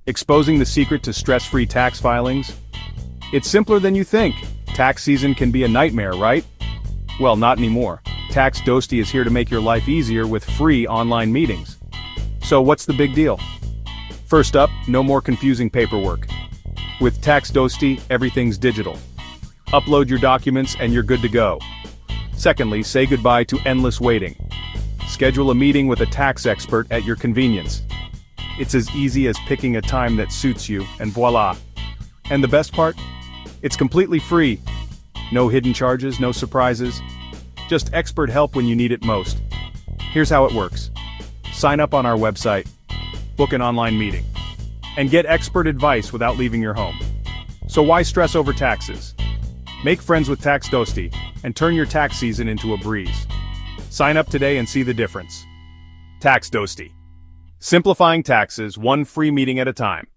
Exposing the secret to stress-free tax filings? It's simpler than you think. Tax season can be a nightmare, right? Well, not anymore. Tax Dosti is here to make your life easier with free online meetings. So what's the big deal? First up, no more confusing paperwork. With Tax Dosti, everything's digital. Upload your documents and you're good to go. Secondly, say goodbye to endless waiting. Schedule a meeting with a tax expert at your convenience. It's as easy as picking a time that suits you, and voila. And the best part? It's completely free. No hidden charges, no surprises. Just expert help when you need it most. Here's how it works. Sign up on our website, book an online meeting, and get expert advice without leaving your home. So why stress over taxes? Make friends with Tax Dosti and turn your tax season into a breeze. Sign up today and see the difference. Tax Dosti. Simplifying taxes, one free meeting at a time.